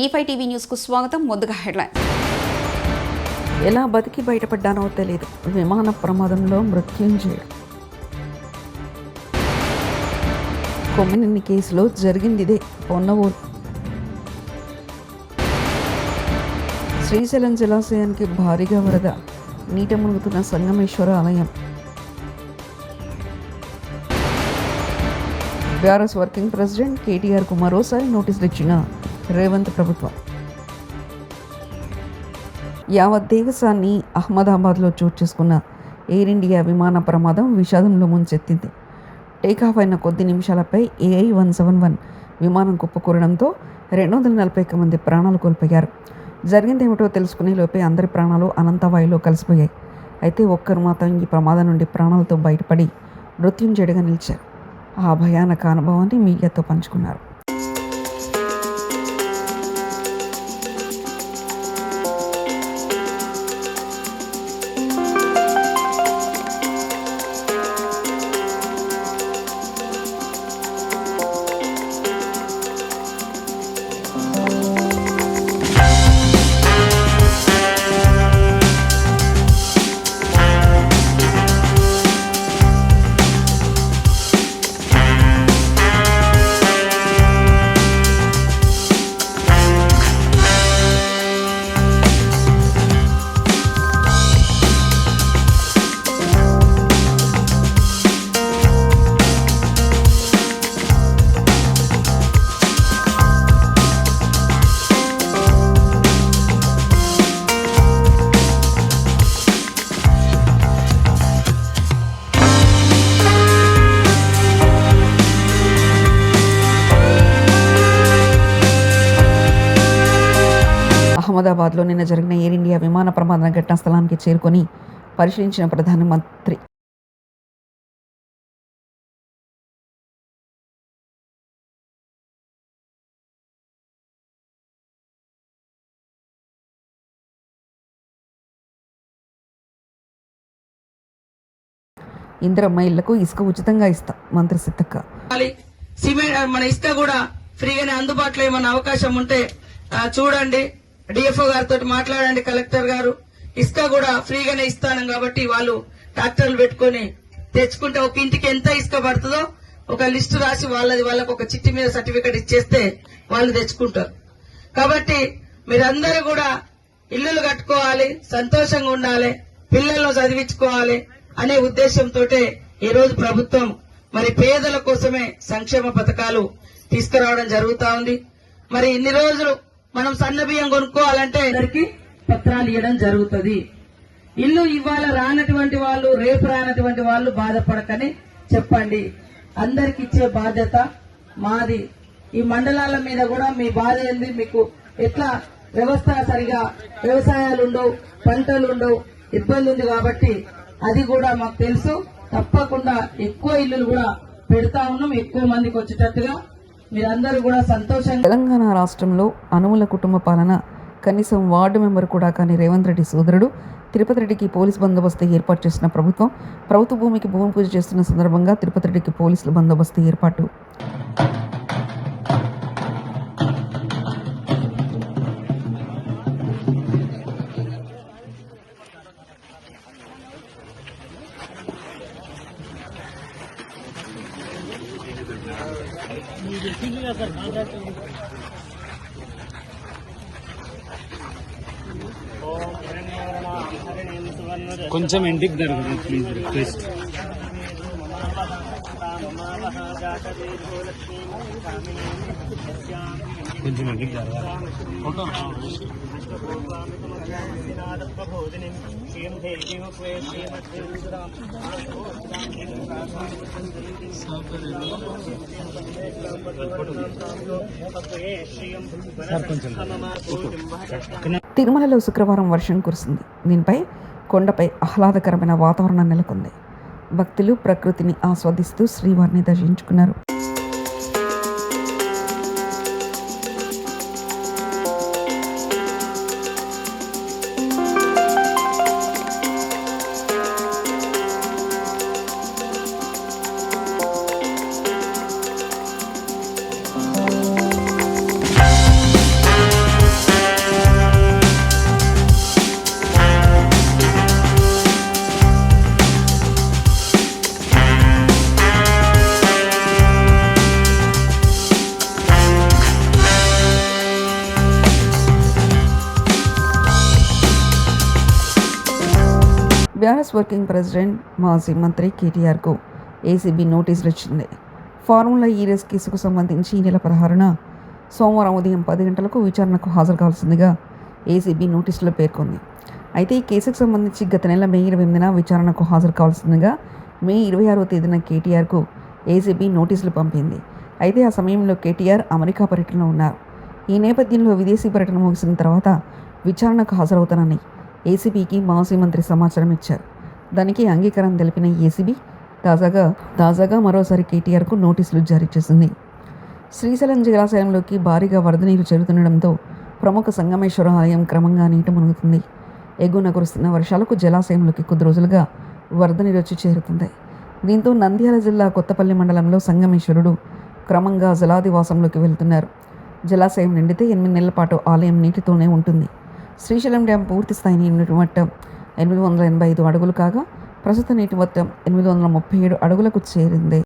E5 TV న్యూస్కు స్వాగతం. ముందుగా హెడ్లైన్. ఎలా బతికి బయటపడ్డానో తెలియదు, విమాన ప్రమాదంలో మృత్యుంజయుడు. కొమ్మినేని కేసులో జరిగిందిదే. పొన్నవోలు. శ్రీశైలం జలాశయానికి భారీగా వరద, నీట మునుగుతున్న సంగమేశ్వర ఆలయం. బీఆర్ఎస్ వర్కింగ్ ప్రెసిడెంట్ కేటీఆర్కు మరోసారి నోటీసులు ఇచ్చిన రేవంత్ ప్రభుత్వం. యావత్ దేశాన్ని అహ్మదాబాద్లో చోటు చేసుకున్న ఎయిర్ ఇండియా విమాన ప్రమాదం విషాదంలో ముంచెత్తింది. టేకాఫ్ అయిన కొద్ది నిమిషాలపై AI-171 విమానం కుప్పకూరడంతో 241 మంది ప్రాణాలు కోల్పోయారు. జరిగిందేమిటో తెలుసుకునే లోపే అందరి ప్రాణాలు అనంతవాయులో కలిసిపోయాయి. అయితే ఒక్కరు మాత్రం ఈ ప్రమాదం నుండి ప్రాణాలతో బయటపడి మృత్యుంజయుడిగా నిలిచారు. ఆ భయానక అనుభవాన్ని మీడియాతో పంచుకున్నారు. అహ్మదాబాద్లో నిన్న జరిగిన ఎయిర్ ఇండియా విమాన ప్రమాద ఘటనా స్థలానికి చేరుకొని పరిశీలించిన ప్రధానమంత్రి ఇందిరమ్మ ఇళ్లకు ఇసుక ఉచితంగా ఇస్తాం, మంత్రి సీతక్క. సిమెంట్ మన ఇసుక కూడా ఫ్రీగానే అందుబాటులో ఏమన్నా అవకాశం ఉంటే చూడండి. డిఎఫ్ఓ గారితో మాట్లాడండి. కలెక్టర్ గారు ఇసుక కూడా ఫ్రీగానే ఇస్తాను కాబట్టి వాళ్ళు ట్రాక్టర్లు పెట్టుకుని తెచ్చుకుంటే ఒక ఇంటికి ఎంత ఇసుక పడుతుందో ఒక లిస్టు రాసి వాళ్ళకు ఒక చిట్టి మీద సర్టిఫికెట్ ఇచ్చేస్తే వాళ్ళు తెచ్చుకుంటారు. కాబట్టి మీరందరూ కూడా ఇల్లులు కట్టుకోవాలి, సంతోషంగా ఉండాలి, పిల్లలను చదివించుకోవాలి అనే ఉద్దేశంతో ఈ రోజు ప్రభుత్వం మరి పేదల కోసమే సంక్షేమ పథకాలు తీసుకురావడం జరుగుతా ఉంది. మరి ఇన్ని రోజులు మనం సన్న బియ్యం కొనుక్కోవాలంటే అందరికి పత్రాలు ఇవ్వడం జరుగుతుంది. ఇల్లు ఇవాళ రానటువంటి వాళ్ళు, రేపు రానటువంటి వాళ్ళు బాధపడకని చెప్పండి. అందరికి ఇచ్చే బాధ్యత మాది. ఈ మండలాల మీద కూడా మీ బాధ ఏంది, మీకు ఎట్లా వ్యవస్థ సరిగా వ్యవసాయాలు ఉండవు, పంటలు ఉండవు, ఇబ్బంది ఉంది కాబట్టి అది కూడా మాకు తెలుసు. తప్పకుండా ఎక్కువ ఇల్లులు కూడా పెడతా ఉన్నాం, ఎక్కువ మందికి వచ్చేటట్టుగా. మీరందరూ కూడా సంతోషంగా. తెలంగాణ రాష్ట్రంలో అనుముల కుటుంబ పాలన కనీసం వార్డు మెంబర్ కూడా కాని రేవంత్ రెడ్డి సోదరుడు తిరుపతి రెడ్డికి పోలీస్ బందోబస్తు ఏర్పాటు చేసిన ప్రభుత్వ భూమికి భూమి పూజ చేస్తున్న సందర్భంగా తిరుపతి రెడ్డికి పోలీసుల బందోబస్తు ఏర్పాటు. కొంచెం ఇంటికి జరుగుతుంది ప్లీజ్, రిక్వెస్ట్. కొంచెం ఇంటికి జరగాలి. తిరుమలలో శుక్రవారం వర్షం కురిసింది. దీనిపై కొండపై ఆహ్లాదకరమైన వాతావరణం నెలకొంది. భక్తులు ప్రకృతిని ఆస్వాదిస్తూ శ్రీవారిని దర్శించుకున్నారు. బీఆర్ఎస్ వర్కింగ్ ప్రెసిడెంట్ మాజీ మంత్రి కేటీఆర్కు ఏసీబీ నోటీసులు ఇచ్చింది. ఫార్ములా ఈ రేస్ కేసుకు సంబంధించి ఈ నెల 16న సోమవారం ఉదయం 10 గంటలకు విచారణకు హాజరు కావాల్సిందిగా ఏసీబీ నోటీసులో పేర్కొంది. అయితే ఈ కేసుకు సంబంధించి గత నెల మే 28న విచారణకు హాజరు కావాల్సిందిగా మే 26వ తేదీన కేటీఆర్కు ఏసీబీ నోటీసులు పంపింది. అయితే ఆ సమయంలో కేటీఆర్ అమెరికా పర్యటనలో ఉన్నారు. ఈ నేపథ్యంలో విదేశీ పర్యటన ముగిసిన తర్వాత విచారణకు హాజరవుతానని ఏసీబీకి మాజీ మంత్రి సమాచారం ఇచ్చారు. దానికి అంగీకారం తెలిపిన ఏసీబీ తాజాగా మరోసారి కేటీఆర్కు నోటీసులు జారీ చేసింది. శ్రీశైలం జలాశయంలోకి భారీగా వరద నీరు చేరుతుండడంతో ప్రముఖ సంగమేశ్వర ఆలయం క్రమంగా నీట మునుగుతుంది. ఎగువన కురుస్తున్న వర్షాలకు జలాశయంలోకి కొద్ది రోజులుగా వరద నీరు వచ్చి చేరుతుంది. దీంతో నంద్యాల జిల్లా కొత్తపల్లి మండలంలో సంగమేశ్వరుడు క్రమంగా జలాదివాసంలోకి వెళ్తున్నారు. జలాశయం నిండితే 8 నెలల పాటు ఆలయం నీటితోనే ఉంటుంది. శ్రీశైలం డ్యాం పూర్తి స్థాయి నీటి మట్టం 885 అడుగులు కాగా ప్రస్తుత నీటి మొత్తం 837 అడుగులకు చేరింది.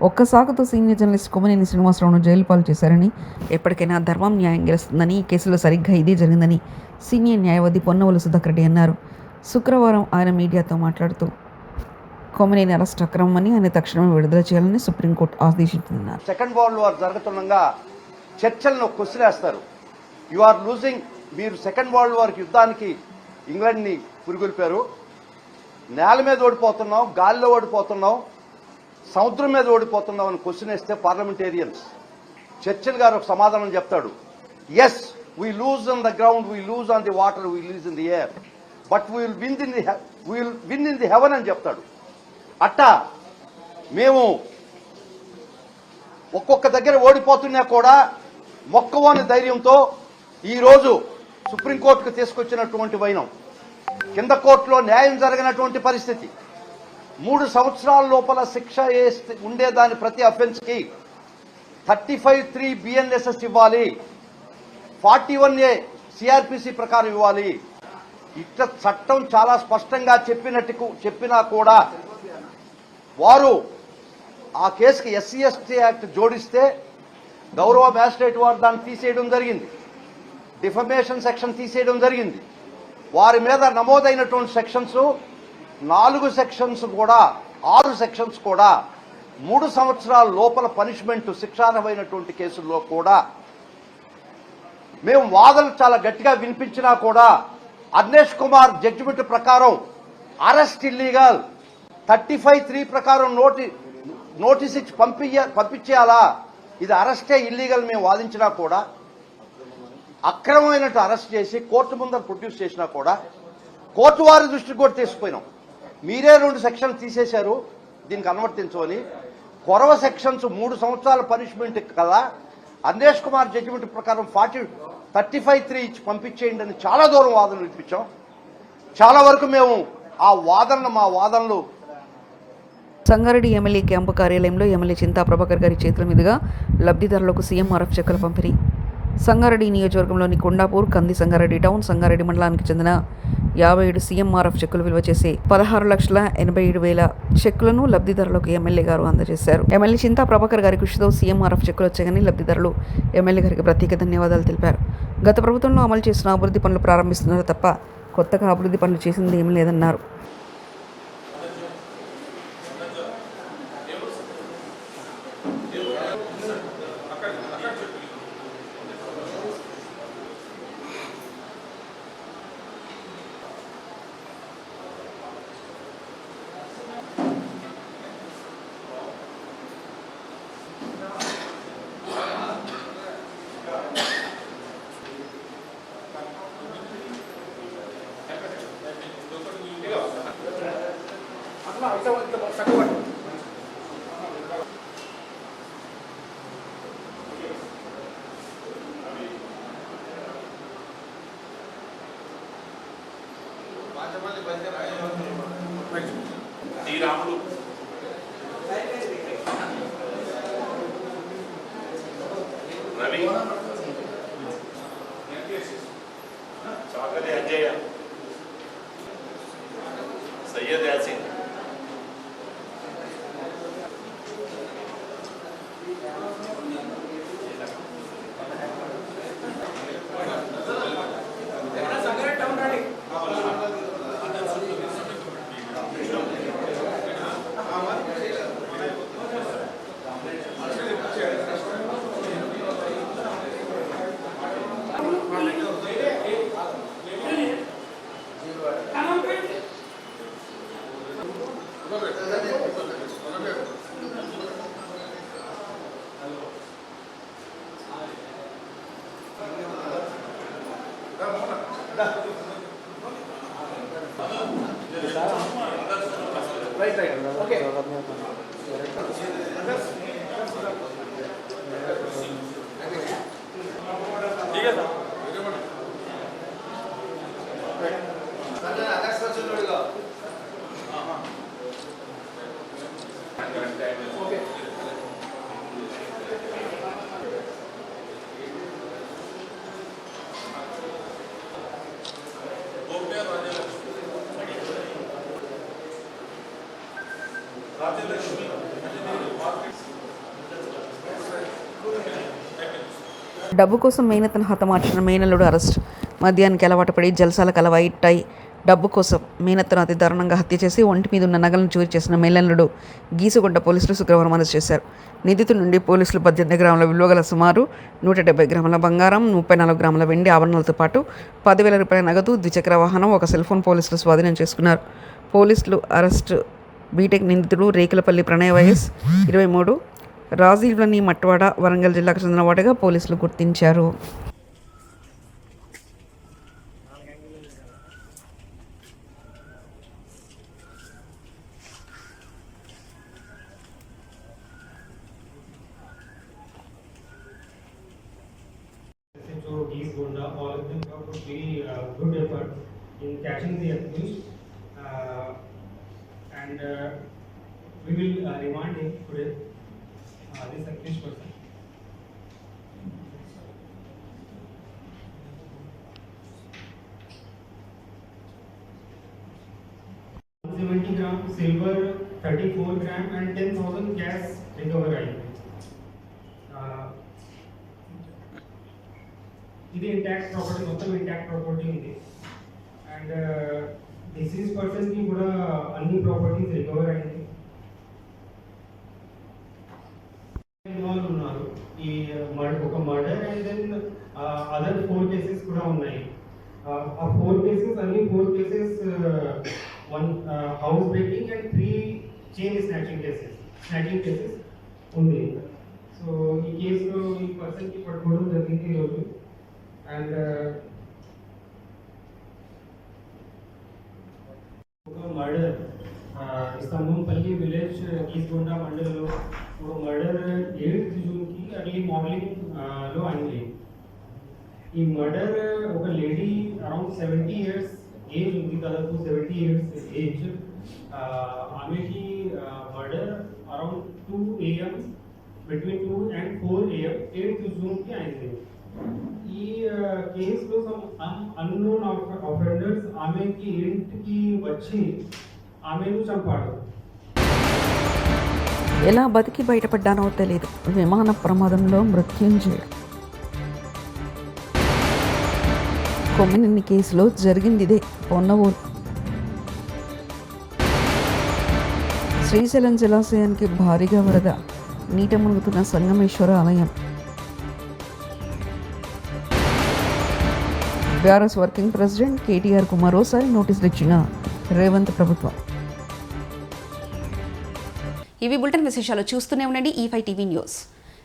ఒక్క సాకుతో సీనియర్ జర్నలిస్ట్ కొమ్మనేని శ్రీనివాసరావును జైలు పాలు చేశారని, ఎప్పటికైనా ధర్మం న్యాయం గెలుస్తుందని, ఈ కేసులో సరిగ్గా ఇదే జరిగిందని సీనియర్ న్యాయవాది పొన్నవోలు సుధాకర్ రెడ్డి అన్నారు. శుక్రవారం ఆయన మీడియాతో మాట్లాడుతూ కొమ్మనేని అరెస్ట్ అక్రమమని ఆయన తక్షణమే విడుదల చేయాలని సుప్రీంకోర్టు ఆదేశించిందన్నారు. సెకండ్ వరల్డ్ వార్ జరుగుతుండగా చర్చలను కొసిరేస్తారు. You are losing. మీరు సెకండ్ వరల్డ్ వార్ యుద్ధానికి ఇంగ్లాండ్ని పురిగొల్పారు. నేల మీద ఓడిపోతున్నాం, గాలిలో ఓడిపోతున్నాం, సముద్రం మీద ఓడిపోతున్నాం అని క్వశ్చన్ వేస్తే పార్లమెంటేరియన్స్ చర్చిల్ గారు ఒక సమాధానం చెప్తాడు. Yes, we lose on the ground, we lose on the water, we lose in the air, but we will win in the heaven అని చెప్తాడు. అట్టా మేము ఒక్కొక్క దగ్గర ఓడిపోతున్నా కూడా మొక్కవోని ధైర్యంతో ఈరోజు సుప్రీంకోర్టుకు తీసుకొచ్చినటువంటి వైనం, కింద కోర్టులో న్యాయం జరగనటువంటి పరిస్థితి, 3 సంవత్సరాల లోపల శిక్ష ఉండేదాని ప్రతి అఫెన్స్కి 35(3) BNSS ఇవ్వాలి, 41A సిఆర్పిసి ప్రకారం ఇవ్వాలి. ఇట్లా చట్టం చాలా స్పష్టంగా చెప్పినా కూడా వారు ఆ కేసుకి SC/ST యాక్ట్ జోడిస్తే గౌరవ మ్యాజిస్ట్రేట్ వారు దాన్ని తీసేయడం జరిగింది. డిఫమేషన్ సెక్షన్ తీసేయడం జరిగింది. వారి మీద నమోదైనటువంటి సెక్షన్స్ 4 సెక్షన్స్ కూడా 6 సెక్షన్స్ కూడా 3 సంవత్సరాల లోపల పనిష్మెంట్ శిక్షార్హమైనటువంటి కేసుల్లో కూడా మేము వాదనలు చాలా గట్టిగా వినిపించినా కూడా అర్నేష్ కుమార్ జడ్జిమెంట్ ప్రకారం అరెస్ట్ ఇల్లీగల్, 35(3) ప్రకారం నోటీస్ ఇచ్చి పంపించేయాలా, ఇది అరెస్టే ఇల్లీగల్ మేము వాదించినా కూడా, అక్రమమైనట్టు అరెస్ట్ చేసి కోర్టు ముందర ప్రొడ్యూస్ చేసినా కూడా కోర్టు వారి దృష్టికి కూడా తీసుకుపోయినాం. మీరే 2 సెక్షన్లు తీసేశారు దీనికి అనువర్తించమని. కొరవ సెక్షన్స్ 3 సంవత్సరాల పనిష్మెంట్ కదా, అర్నేష్ కుమార్ జడ్జిమెంట్ ప్రకారం 35(3) ఇచ్చి పంపించేయండి అని చాలా దూరం వాదనలు వినిపించాం. చాలా వరకు మేము ఆ మా వాదనలు సంగారెడ్డి ఎమ్మెల్యే క్యాంపు కార్యాలయంలో ఎమ్మెల్యే చింతా ప్రభాకర్ గారి చేతుల మీదుగా లబ్ధిదారులకు సీఎంఆర్ఎఫ్ చెక్కుల పంపిణీ. సంగారెడ్డి నియోజకవర్గంలోని కొండాపూర్, కంది సంగారెడ్డి టౌన్, సంగారెడ్డి మండలానికి చెందిన 57 సీఎంఆర్ఎఫ్ చెక్కులు విలువ చేసే 16,87,000 చెక్కులను లబ్ధిదారులకు ఎమ్మెల్యే గారు అందజేశారు. ఎమ్మెల్యే చింతా ప్రభాకర్ గారి కృషితో సీఎంఆర్ఎఫ్ చెక్కులు వచ్చాయని లబ్ధిదారులు ఎమ్మెల్యే గారికి ప్రత్యేక ధన్యవాదాలు తెలిపారు. గత ప్రభుత్వంలో అమలు చేసిన అభివృద్ధి పనులు ప్రారంభిస్తున్నారు తప్ప కొత్తగా అభివృద్ధి పనులు చేసింది ఏమీ లేదన్నారు. శ్రీరాముడు రవి చాకలి అజయ సయ్యద్ యాసిన్ డబ్బు కోసం మేనతను హతమార్చిన మేనల్లుడు అరెస్ట్. మద్యానికి అలవాటు పడి జల్సాలకు అలవాటై డబ్బు కోసం మేనత్తను అతి దారుణంగా హత్య చేసి ఒంటి మీద ఉన్న నగలను చోరీ చేసిన మేనల్లుడు గీసుగొండ పోలీసులు శుక్రవారం అరెస్ట్ చేశారు. నిందితుడి నుండి పోలీసులు 18 గ్రాముల విలువ గల సుమారు 170 గ్రాముల బంగారం, 34 గ్రాముల వెండి ఆభరణాలతో పాటు 10,000 రూపాయల నగదు, ద్విచక్ర వాహనం, ఒక సెల్ ఫోన్ పోలీసులు స్వాధీనం చేసుకున్నారు. పోలీసులు అరెస్టు బీటెక్ నిందితుడు రేకులపల్లి ప్రణయ్ వయస్ 23, రాజీవ్లని మట్వాడ, వరంగల్ జిల్లాకు చెందిన వాటిగా పోలీసులు గుర్తించారు. Gunda, all of them have put very good effort in catching the accused, and we will remand him today, this accused person. $70 gram silver, 34 gram and 10,000 cash recover. ఇది ఇంటాక్ట్ ప్రాపర్టీ, మొత్తం intact property ఉంది. And disease పర్సన్కి కూడా అన్ని properties recover అయింది. Involve ఉన్నారు ఈ ఒక murder and then other 4 cases కూడా ఉన్నాయి. ఆ 4 కేసెస్ అన్ని 4 cases 1 house breaking and 3 chain snatching cases ఉంది. సో ఈ కేసులో ఈ పర్సన్కి పట్టుకోవడం జరిగింది ఈరోజు. అండ్ ఒక మర్డర్ స్తంభంపల్లి విలేజ్ గీసుగొండ మండలంలో ఒక మర్డర్ 8th జూన్కి అర్లీ మార్నింగ్ లో అయింది. ఈ మర్డర్ ఒక లేడీ అరౌండ్ 70 years ఏజ్ ఉంది, దాదాపు 70 years ఏజ్. ఆమెకి murder around 2 AM, between 2 and 4 AM 8th జూన్కి అయింది. ఈ కేసులో సమ్ అన్నోన్ అఫెండర్స్ ఆమెకి ఇంటికి వచ్చి ఆమెను చంపాడు. ఎలా బతికి బయటపడ్డానో తెలియదు. విమాన ప్రమాదంలో మృత్యుంజయుడు. కొమ్మినేని కేసులో జరిగింది ఇదే. పొన్నవూరు శ్రీశైలం జలాశయానికి భారీగా వరద, నీట మునుగుతున్న సంగమేశ్వర ఆలయం. బీఆర్ఎస్ వర్కింగ్ ప్రెసిడెంట్ కేటీఆర్కు మరోసారి నోటీసులు ఇచ్చిన రేవంత్ ప్రభుత్వం. ఇవి బులెటిన్ విశేషాలు. చూస్తూనే ఉండండి E5 TV న్యూస్.